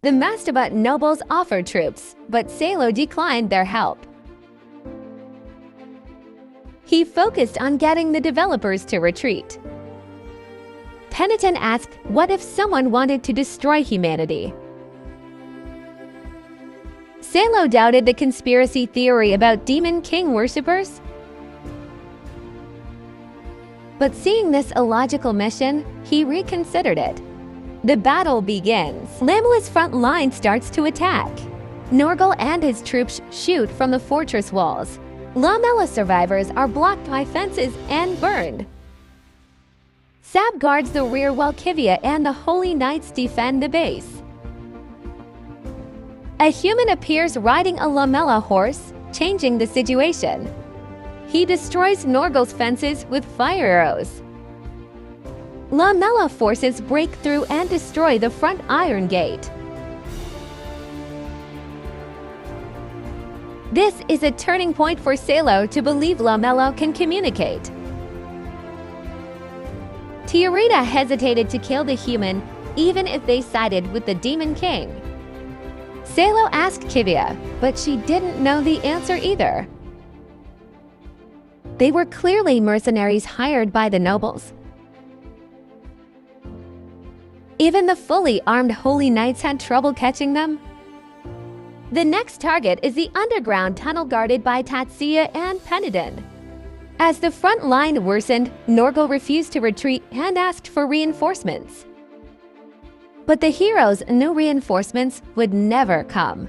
The mastodon nobles offered troops, but Sailo declined their help. He focused on getting the developers to retreat. Penitent asked, what if someone wanted to destroy humanity? Sailo doubted the conspiracy theory about Demon King worshippers. But seeing this illogical mission, he reconsidered it. The battle begins. Lamela's front line starts to attack. Norgal and his troops shoot from the fortress walls. Lamela survivors are blocked by fences and burned. Sab guards the rear while Kivia and the Holy Knights defend the base. A human appears riding a Lamela horse, changing the situation. He destroys Norgal's fences with fire arrows. Lamela forces break through and destroy the front iron gate. This is a turning point for Sailo to believe Lamela can communicate. Tiarita hesitated to kill the human, even if they sided with the Demon King. Sailo asked Kivia, but she didn't know the answer either. They were clearly mercenaries hired by the nobles. Even the fully armed Holy Knights had trouble catching them. The next target is the underground tunnel guarded by Tatsuya and Penitent. As the front line worsened, Norgal refused to retreat and asked for reinforcements. But the heroes knew reinforcements would never come.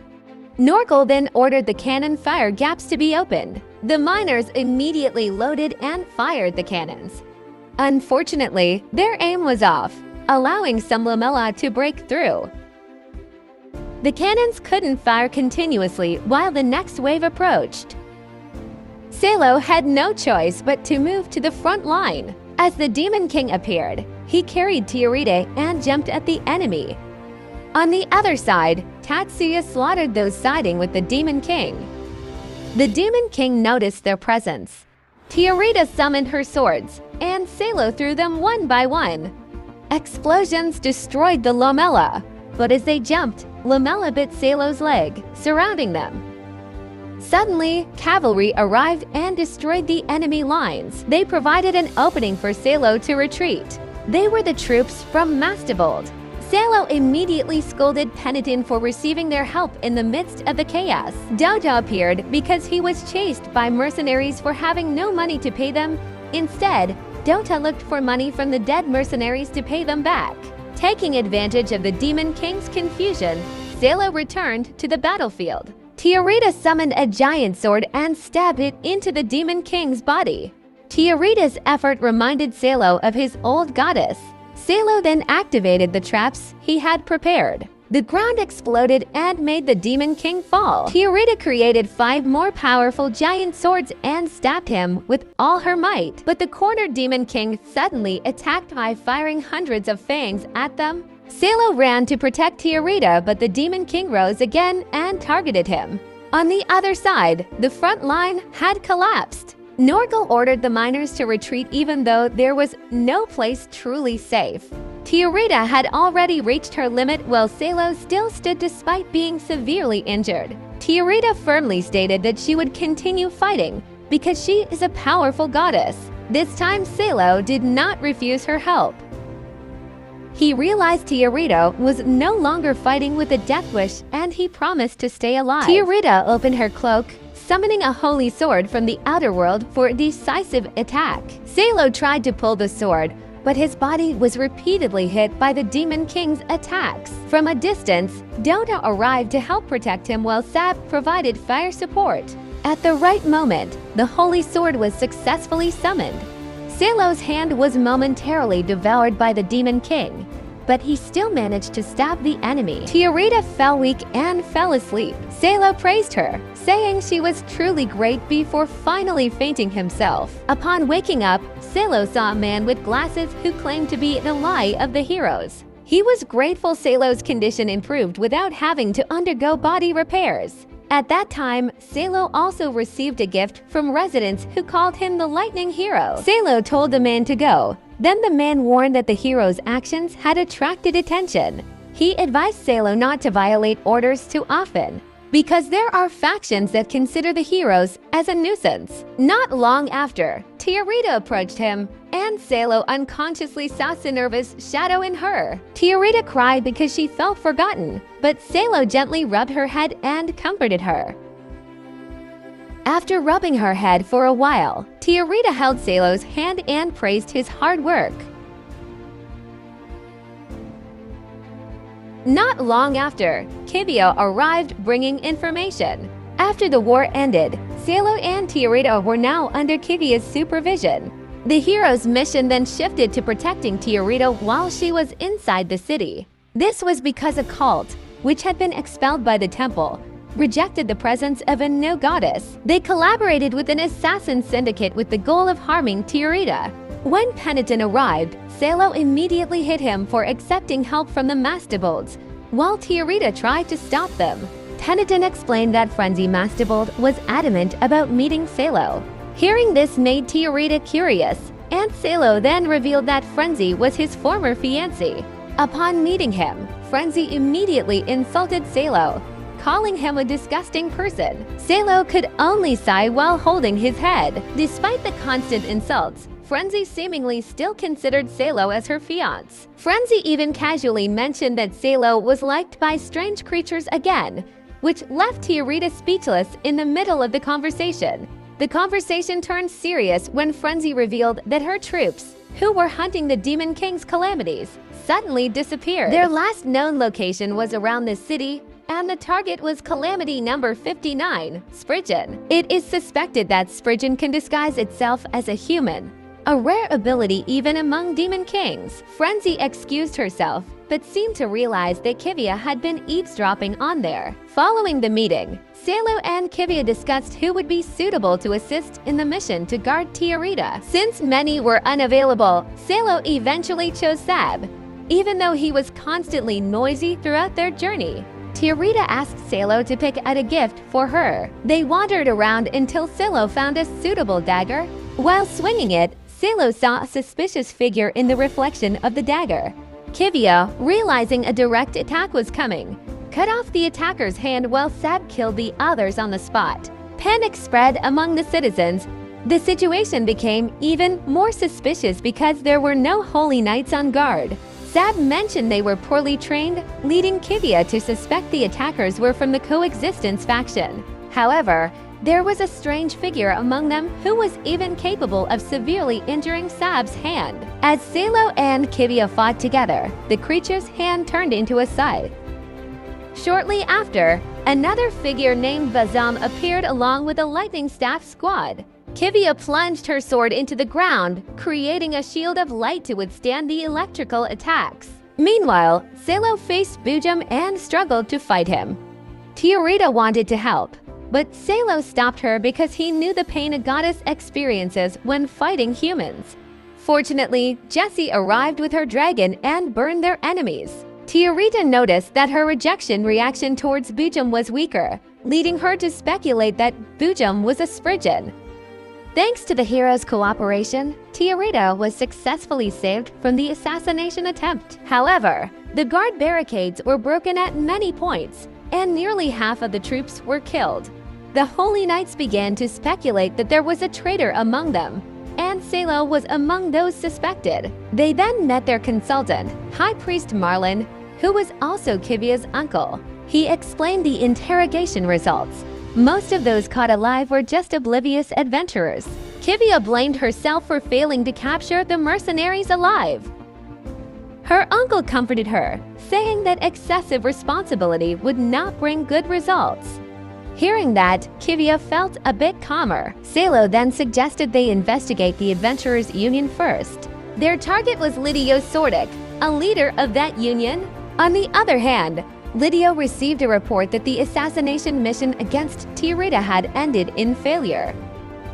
Norgal then ordered the cannon fire gaps to be opened. The miners immediately loaded and fired the cannons. Unfortunately, their aim was off, allowing some Lamela to break through. The cannons couldn't fire continuously while the next wave approached. Sailo had no choice but to move to the front line. As the Demon King appeared, he carried Tiarite and jumped at the enemy. On the other side, Tatsuya slaughtered those siding with the Demon King. The Demon King noticed their presence. Tiarita summoned her swords, and Sailo threw them one by one. Explosions destroyed the Lamela, but as they jumped, Lamela bit Sailo's leg, surrounding them. Suddenly, cavalry arrived and destroyed the enemy lines. They provided an opening for Sailo to retreat. They were the troops from Mastavold. Sailo immediately scolded Penitent for receiving their help in the midst of the chaos. Dodo appeared because he was chased by mercenaries for having no money to pay them. Instead, Dota looked for money from the dead mercenaries to pay them back. Taking advantage of the Demon King's confusion, Sailo returned to the battlefield. Tiarita summoned a giant sword and stabbed it into the Demon King's body. Tiarita's effort reminded Sailo of his old goddess. Sailo then activated the traps he had prepared. The ground exploded and made the Demon King fall. Tiarita created 5 more powerful giant swords and stabbed him with all her might. But the cornered Demon King suddenly attacked by firing hundreds of fangs at them. Sailo ran to protect Tiarita, but the Demon King rose again and targeted him. On the other side, the front line had collapsed. Norgal ordered the miners to retreat even though there was no place truly safe. Tiarita had already reached her limit while Sailo still stood despite being severely injured. Tiarita firmly stated that she would continue fighting because she is a powerful goddess. This time Sailo did not refuse her help. He realized Tiarita was no longer fighting with a death wish and he promised to stay alive. Tiarita opened her cloak, summoning a holy sword from the outer world for a decisive attack. Sailo tried to pull the sword, but his body was repeatedly hit by the Demon King's attacks. From a distance, Dota arrived to help protect him while Sab provided fire support. At the right moment, the holy sword was successfully summoned. Sailo's hand was momentarily devoured by the Demon King, but he still managed to stab the enemy. Tiarita fell weak and fell asleep. Sailo praised her, saying she was truly great before finally fainting himself. Upon waking up, Sailo saw a man with glasses who claimed to be an ally of the heroes. He was grateful Sailo's condition improved without having to undergo body repairs. At that time, Sailo also received a gift from residents who called him the Lightning Hero. Sailo told the man to go. Then the man warned that the hero's actions had attracted attention. He advised Sailo not to violate orders too often, because there are factions that consider the heroes as a nuisance. Not long after, Tiarita approached him, and Sailo unconsciously saw Sinerva's shadow in her. Tiarita cried because she felt forgotten, but Sailo gently rubbed her head and comforted her. After rubbing her head for a while, Tiarita held Sailo's hand and praised his hard work. Not long after, Kivia arrived bringing information. After the war ended, Sailo and Tiarita were now under Kivia's supervision. The hero's mission then shifted to protecting Tiarita while she was inside the city. This was because a cult, which had been expelled by the temple, rejected the presence of a new goddess. They collaborated with an assassin syndicate with the goal of harming Tiarita. When Penitent arrived, Sailo immediately hit him for accepting help from the Mastibolds, while Tiarita tried to stop them. Penitent explained that Frenzy Mastibold was adamant about meeting Sailo. Hearing this made Tiarita curious, and Sailo then revealed that Frenzy was his former fiancé. Upon meeting him, Frenzy immediately insulted Sailo, calling him a disgusting person. Sailo could only sigh while holding his head. Despite the constant insults, Frenzy seemingly still considered Sailo as her fiancé. Frenzy even casually mentioned that Sailo was liked by strange creatures again, which left Tiarita speechless in the middle of the conversation. The conversation turned serious when Frenzy revealed that her troops, who were hunting the Demon King's calamities, suddenly disappeared. Their last known location was around the city, and the target was Calamity number 59, Spriggan. It is suspected that Spriggan can disguise itself as a human, a rare ability even among Demon Kings. Frenzy excused herself, but seemed to realize that Kivia had been eavesdropping on there. Following the meeting, Sailo and Kivia discussed who would be suitable to assist in the mission to guard Tiarita. Since many were unavailable, Sailo eventually chose Sab, even though he was constantly noisy throughout their journey. Tiarita asked Sailo to pick out a gift for her. They wandered around until Sailo found a suitable dagger. While swinging it, Sailo saw a suspicious figure in the reflection of the dagger. Kivia, realizing a direct attack was coming, cut off the attacker's hand while Sab killed the others on the spot. Panic spread among the citizens. The situation became even more suspicious because there were no holy knights on guard. Sab mentioned they were poorly trained, leading Kivia to suspect the attackers were from the Coexistence faction. However, there was a strange figure among them who was even capable of severely injuring Sab's hand. As Sailo and Kivia fought together, the creature's hand turned into a scythe. Shortly after, another figure named Vazam appeared along with a lightning staff squad. Kivia plunged her sword into the ground, creating a shield of light to withstand the electrical attacks. Meanwhile, Sailo faced Bujum and struggled to fight him. Tiarita wanted to help, but Sailo stopped her because he knew the pain a goddess experiences when fighting humans. Fortunately, Jessie arrived with her dragon and burned their enemies. Tiarita noticed that her rejection reaction towards Bujum was weaker, leading her to speculate that Bujum was a Spriggan. Thanks to the hero's cooperation, Tiarita was successfully saved from the assassination attempt. However, the guard barricades were broken at many points, and nearly half of the troops were killed. The Holy Knights began to speculate that there was a traitor among them, and Sailo was among those suspected. They then met their consultant, High Priest Marlin, who was also Kivia's uncle. He explained the interrogation results. Most of those caught alive were just oblivious adventurers. Kivia blamed herself for failing to capture the mercenaries alive. Her uncle comforted her, saying that excessive responsibility would not bring good results. Hearing that, Kivia felt a bit calmer. Sailo then suggested they investigate the adventurers' union first. Their target was Lidio Sordic, a leader of that union. On the other hand, Lidio received a report that the assassination mission against Tiarita had ended in failure.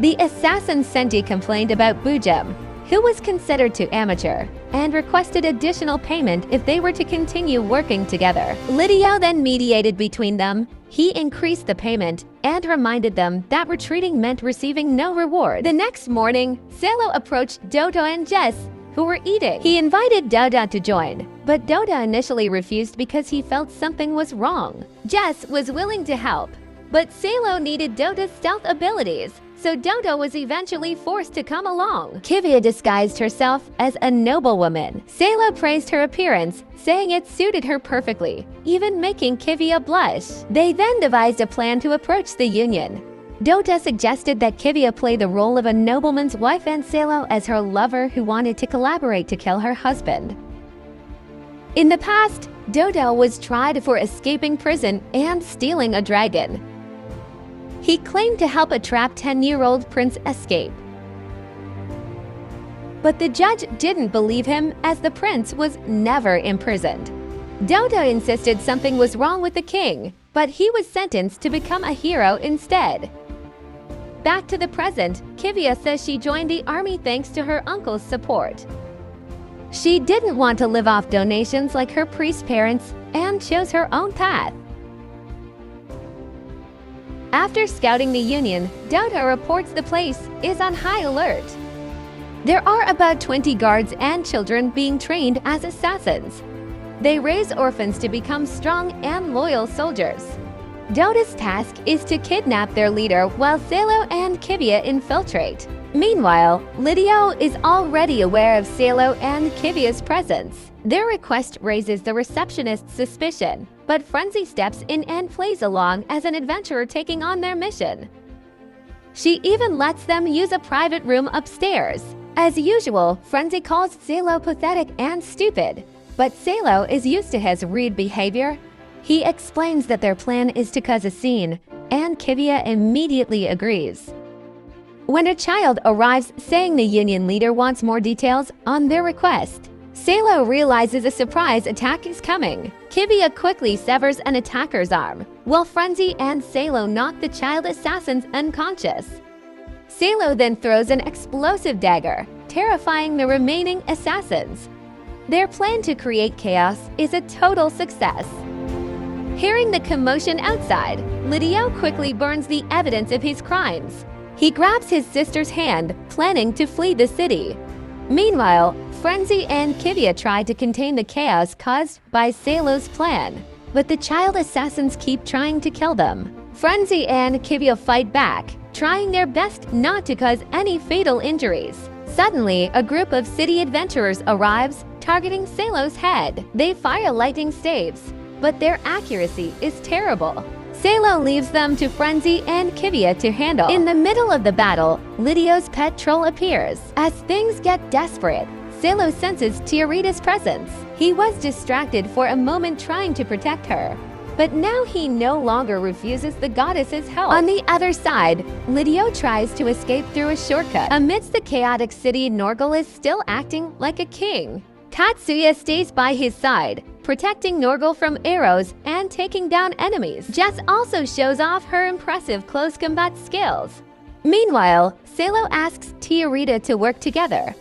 The assassin Senti complained about Bujum, who was considered too amateur, and requested additional payment if they were to continue working together. Lidio then mediated between them. He increased the payment and reminded them that retreating meant receiving no reward. The next morning, Sailo approached Doto and Jess, who were eating. He invited Doda to join, but Doda initially refused because he felt something was wrong. Jess was willing to help, but Sailo needed Doda's stealth abilities, so Doda was eventually forced to come along. Kivia disguised herself as a noblewoman. Sailo praised her appearance, saying it suited her perfectly, even making Kivia blush. They then devised a plan to approach the Union. Doda suggested that Kivia play the role of a nobleman's wife and Sailo as her lover who wanted to collaborate to kill her husband. In the past, Doda was tried for escaping prison and stealing a dragon. He claimed to help a trapped 10-year-old prince escape. But the judge didn't believe him as the prince was never imprisoned. Doda insisted something was wrong with the king, but he was sentenced to become a hero instead. Back to the present, Kivia says she joined the army thanks to her uncle's support. She didn't want to live off donations like her priest parents and chose her own path. After scouting the Union, Doda reports the place is on high alert. There are about 20 guards and children being trained as assassins. They raise orphans to become strong and loyal soldiers. Doda's task is to kidnap their leader while Sailo and Kivia infiltrate. Meanwhile, Lidio is already aware of Sailo and Kivia's presence. Their request raises the receptionist's suspicion, but Frenzy steps in and plays along as an adventurer taking on their mission. She even lets them use a private room upstairs. As usual, Frenzy calls Sailo pathetic and stupid, but Sailo is used to his rude behavior. He explains that their plan is to cause a scene, and Kivia immediately agrees. When a child arrives saying the Union leader wants more details on their request, Sailo realizes a surprise attack is coming. Kivia quickly severs an attacker's arm, while Frenzy and Sailo knock the child assassins unconscious. Sailo then throws an explosive dagger, terrifying the remaining assassins. Their plan to create chaos is a total success. Hearing the commotion outside, Lidio quickly burns the evidence of his crimes. He grabs his sister's hand, planning to flee the city. Meanwhile, Frenzy and Kivia try to contain the chaos caused by Sailo's plan, but the child assassins keep trying to kill them. Frenzy and Kivia fight back, trying their best not to cause any fatal injuries. Suddenly, a group of city adventurers arrives, targeting Sailo's head. They fire lightning staves, but their accuracy is terrible. Sailo leaves them to Frenzy and Kivia to handle. In the middle of the battle, Lidio's pet troll appears. As things get desperate, Sailo senses Tiarita's presence. He was distracted for a moment trying to protect her, but now he no longer refuses the goddess's help. On the other side, Lidio tries to escape through a shortcut. Amidst the chaotic city, Norgal is still acting like a king. Tatsuya stays by his side, protecting Norgal from arrows and taking down enemies. Jess also shows off her impressive close combat skills. Meanwhile, Sailo asks Tiarita to work together.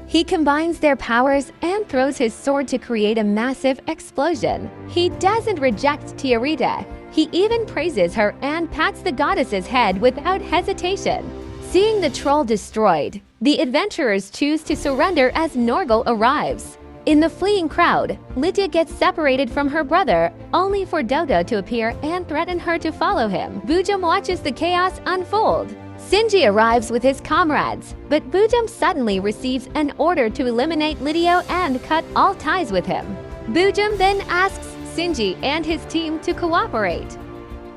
He combines their powers and throws his sword to create a massive explosion. He doesn't reject Tiarita. He even praises her and pats the goddess's head without hesitation. Seeing the troll destroyed, the adventurers choose to surrender as Norgal arrives. In the fleeing crowd, Lydia gets separated from her brother, only for Doda to appear and threaten her to follow him. Bujum watches the chaos unfold. Shinji arrives with his comrades, but Bujum suddenly receives an order to eliminate Lidio and cut all ties with him. Bujum then asks Shinji and his team to cooperate.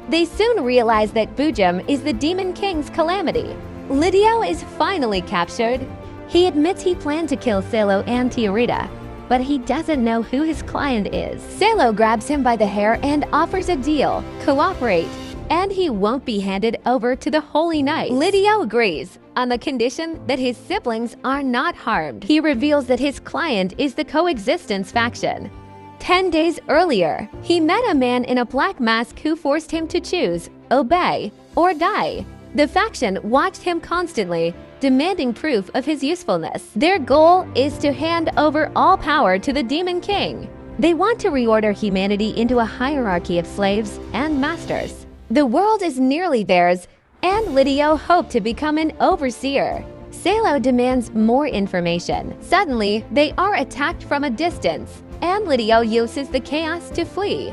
They soon realize that Bujum is the Demon King's calamity. Lidio is finally captured. He admits he planned to kill Sailo and Tiarita, but he doesn't know who his client is. Sailo grabs him by the hair and offers a deal: cooperate, and he won't be handed over to the Holy Knight. Lidio agrees, on the condition that his siblings are not harmed. He reveals that his client is the Coexistence faction. 10 days earlier, he met a man in a black mask who forced him to choose, obey or die. The faction watched him constantly, demanding proof of his usefulness. Their goal is to hand over all power to the Demon King. They want to reorder humanity into a hierarchy of slaves and masters. The world is nearly theirs, and Lidio hoped to become an overseer. Sailo demands more information. Suddenly, they are attacked from a distance, and Lidio uses the chaos to flee.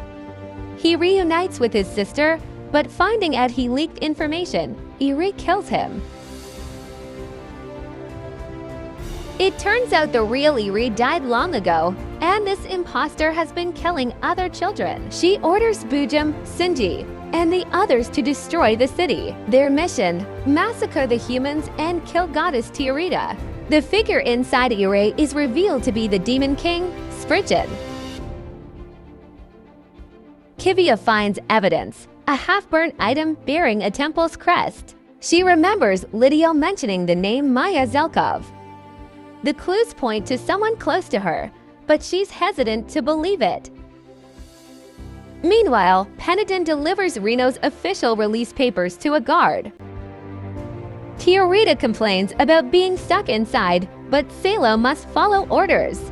He reunites with his sister, but finding out he leaked information, Eri kills him. It turns out the real Eri died long ago, and this imposter has been killing other children. She orders Bujum, Shinji, and the others to destroy the city. Their mission: massacre the humans and kill goddess Tiarita. The figure inside Eri is revealed to be the Demon King, Spriggan. Kivia finds evidence, a half-burnt item bearing a temple's crest. She remembers Lidio mentioning the name Maya Zelkov. The clues point to someone close to her, but she's hesitant to believe it. Meanwhile, Peniden delivers Reno's official release papers to a guard. Tiarita complains about being stuck inside, but Sailo must follow orders.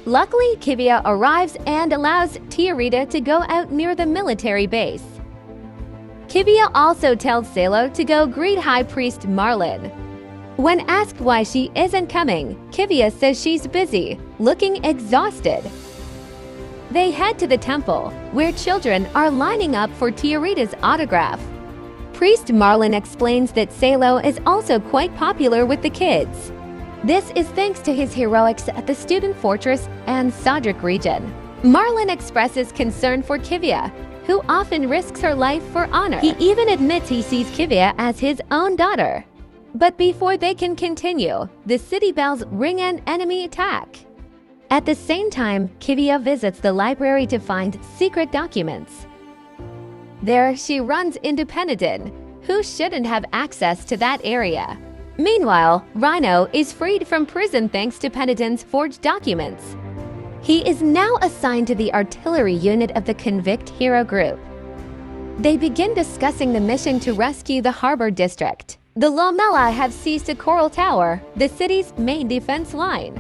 Luckily, Kivia arrives and allows Tiarita to go out near the military base. Kivia also tells Sailo to go greet High Priest Marlin. When asked why she isn't coming, Kivia says she's busy, looking exhausted. They head to the temple, where children are lining up for Tiarita's autograph. Priest Marlin explains that Sailo is also quite popular with the kids. This is thanks to his heroics at the Student Fortress and Sadrik region. Marlin expresses concern for Kivia, who often risks her life for honor. He even admits he sees Kivia as his own daughter. But before they can continue, the city bells ring an enemy attack. At the same time, Kivia visits the library to find secret documents. There, she runs into Peniden, who shouldn't have access to that area. Meanwhile, Rhino is freed from prison thanks to Peniden's forged documents. He is now assigned to the artillery unit of the convict hero group. They begin discussing the mission to rescue the harbor district. The Lamella have seized a coral tower, the city's main defense line.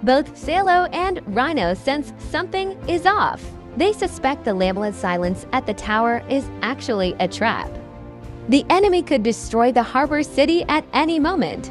Both Sailo and Rhino sense something is off. They suspect the Lamella's silence at the tower is actually a trap. The enemy could destroy the harbor city at any moment.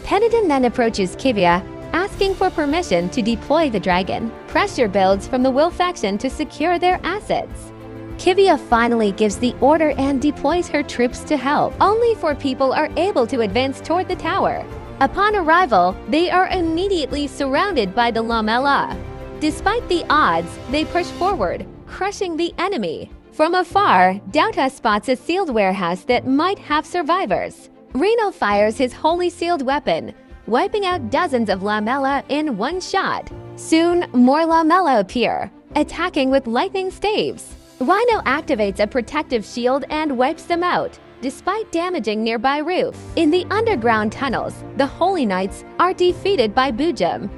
Peniden then approaches Kivia, asking for permission to deploy the dragon. Pressure builds from the Will faction to secure their assets. Kivia finally gives the order and deploys her troops to help. Only 4 people are able to advance toward the tower. Upon arrival, they are immediately surrounded by the Lamella. Despite the odds, they push forward, crushing the enemy. From afar, Dauta spots a sealed warehouse that might have survivors. Reno fires his holy sealed weapon, wiping out dozens of Lamella in one shot. Soon, more Lamella appear, attacking with lightning staves. Rhino activates a protective shield and wipes them out, despite damaging nearby roof. In the underground tunnels, the Holy Knights are defeated by Bujum.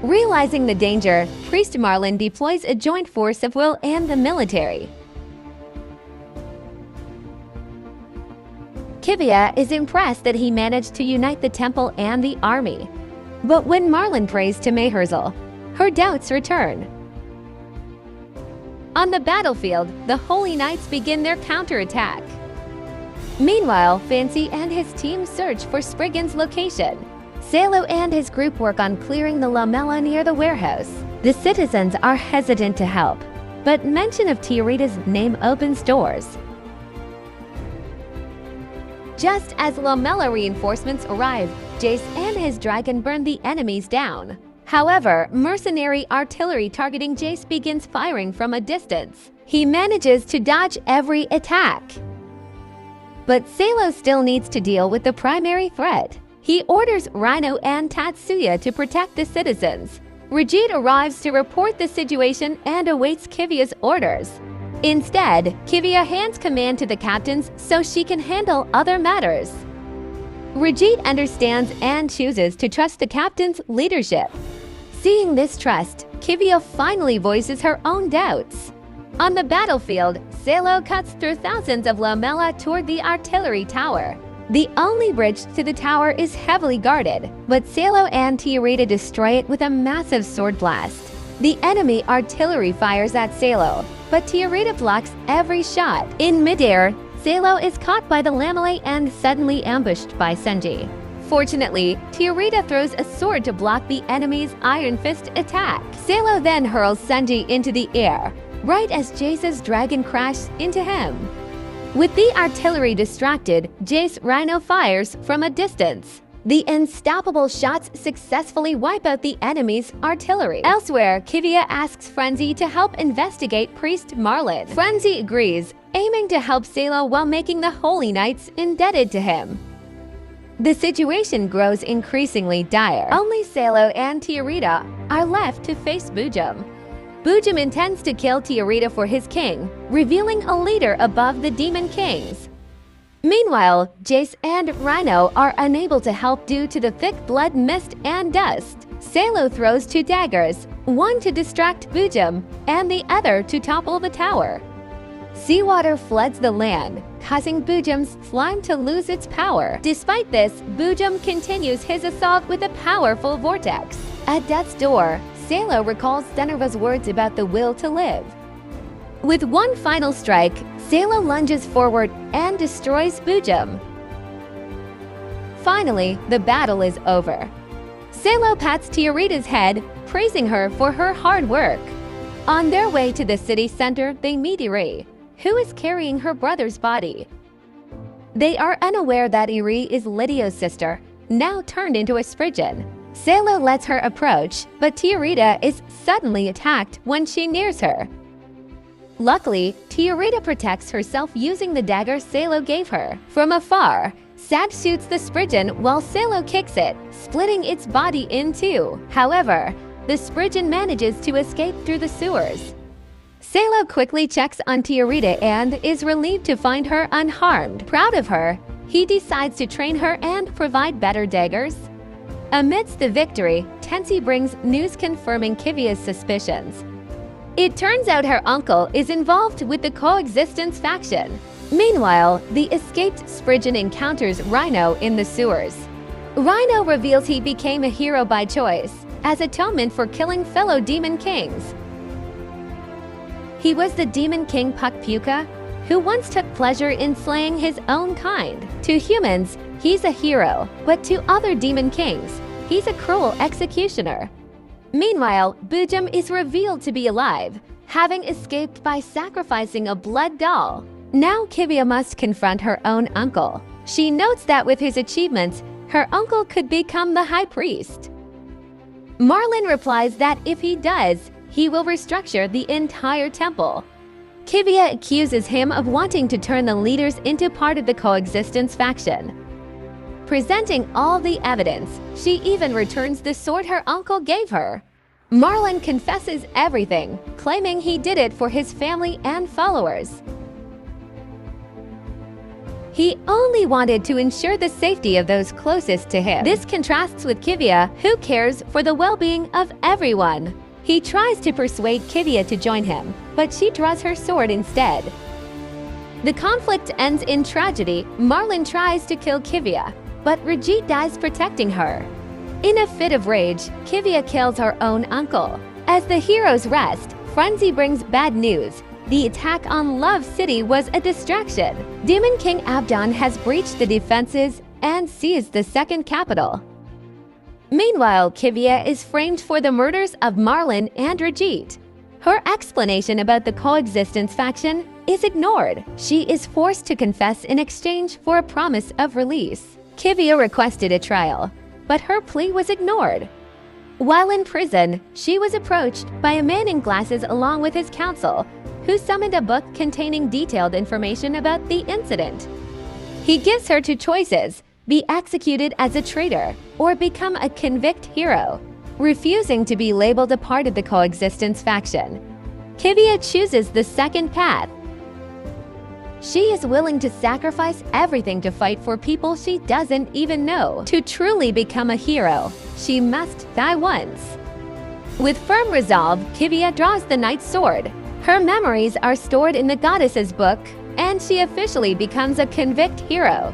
Realizing the danger, Priest Marlin deploys a joint force of Will and the military. Kivia is impressed that he managed to unite the temple and the army. But when Marlin prays to Mayherzl, her doubts return. On the battlefield, the Holy Knights begin their counterattack. Meanwhile, Fancy and his team search for Spriggan's location. Sailo and his group work on clearing the Lamella near the warehouse. The citizens are hesitant to help, but mention of Tiarita's name opens doors. Just as Lamella reinforcements arrive, Jace and his dragon burn the enemies down. However, mercenary artillery targeting Jace begins firing from a distance. He manages to dodge every attack. But Sailo still needs to deal with the primary threat. He orders Rhino and Tatsuya to protect the citizens. Rajit arrives to report the situation and awaits Kivia's orders. Instead, Kivia hands command to the captains so she can handle other matters. Rajit understands and chooses to trust the captain's leadership. Seeing this trust, Kivia finally voices her own doubts. On the battlefield, Sailo cuts through thousands of Lamella toward the artillery tower. The only bridge to the tower is heavily guarded, but Sailo and Tiarita destroy it with a massive sword blast. The enemy artillery fires at Sailo, but Tiarita blocks every shot. In midair, Sailo is caught by the lamellae and suddenly ambushed by Senji. Fortunately, Tiarita throws a sword to block the enemy's Iron Fist attack. Sailo then hurls Senji into the air, right as Jace's dragon crashes into him. With the artillery distracted, Jace Rhino fires from a distance. The unstoppable shots successfully wipe out the enemy's artillery. Elsewhere, Kivia asks Frenzy to help investigate Priest Marlin. Frenzy agrees, aiming to help Sailo while making the Holy Knights indebted to him. The situation grows increasingly dire. Only Sailo and Tiarita are left to face Bujum. Bujum intends to kill Tiarita for his king, revealing a leader above the Demon Kings. Meanwhile, Jace and Rhino are unable to help due to the thick blood mist and dust. Sailo throws 2 daggers, one to distract Bujum and the other to topple the tower. Seawater floods the land, causing Bujum's slime to lose its power. Despite this, Bujum continues his assault with a powerful vortex. At death's door, Sailo recalls Zenerva's words about the will to live. With one final strike, Sailo lunges forward and destroys Bujum. Finally, the battle is over. Sailo pats Tiarita's head, praising her for her hard work. On their way to the city center, they meet Iri, who is carrying her brother's body. They are unaware that Iri is Lidio's sister, now turned into a Spriggan. Sailo lets her approach, but Tiarita is suddenly attacked when she nears her. Luckily, Tiarita protects herself using the dagger Sailo gave her. From afar, Sad shoots the Spriggan while Sailo kicks it, splitting its body in two. However, the Spriggan manages to escape through the sewers. Sailo quickly checks on Tiarita and is relieved to find her unharmed. Proud of her, he decides to train her and provide better daggers. Amidst the victory, Tensi brings news confirming Kivia's suspicions. It turns out her uncle is involved with the Coexistence faction. Meanwhile, the escaped Spriggan encounters Rhino in the sewers. Rhino reveals he became a hero by choice, as atonement for killing fellow Demon Kings. He was the Demon King Puckpuka, who once took pleasure in slaying his own kind. To humans, he's a hero, but to other Demon Kings, he's a cruel executioner. Meanwhile, Bujum is revealed to be alive, having escaped by sacrificing a blood doll. Now Kivia must confront her own uncle. She notes that with his achievements, her uncle could become the High Priest. Marlin replies that if he does, he will restructure the entire temple. Kivia accuses him of wanting to turn the leaders into part of the Coexistence faction. Presenting all the evidence, she even returns the sword her uncle gave her. Marlin confesses everything, claiming he did it for his family and followers. He only wanted to ensure the safety of those closest to him. This contrasts with Kivia, who cares for the well-being of everyone. He tries to persuade Kivia to join him, but she draws her sword instead. The conflict ends in tragedy. Marlin tries to kill Kivia, but Regit dies protecting her. In a fit of rage, Kivia kills her own uncle. As the heroes rest, Frenzy brings bad news. The attack on Love City was a distraction. Demon King Abdon has breached the defenses and seized the second capital. Meanwhile, Kivia is framed for the murders of Marlin and Regit. Her explanation about the Coexistence faction is ignored. She is forced to confess in exchange for a promise of release. Kivia requested a trial, but her plea was ignored. While in prison, she was approached by a man in glasses along with his counsel, who summoned a book containing detailed information about the incident. He gives her two choices: be executed as a traitor or become a convict hero, refusing to be labeled a part of the Coexistence faction. Kivia chooses the second path. She is willing to sacrifice everything to fight for people she doesn't even know. To truly become a hero, she must die once. With firm resolve, Kivia draws the knight's sword. Her memories are stored in the goddess's book, and she officially becomes a convict hero.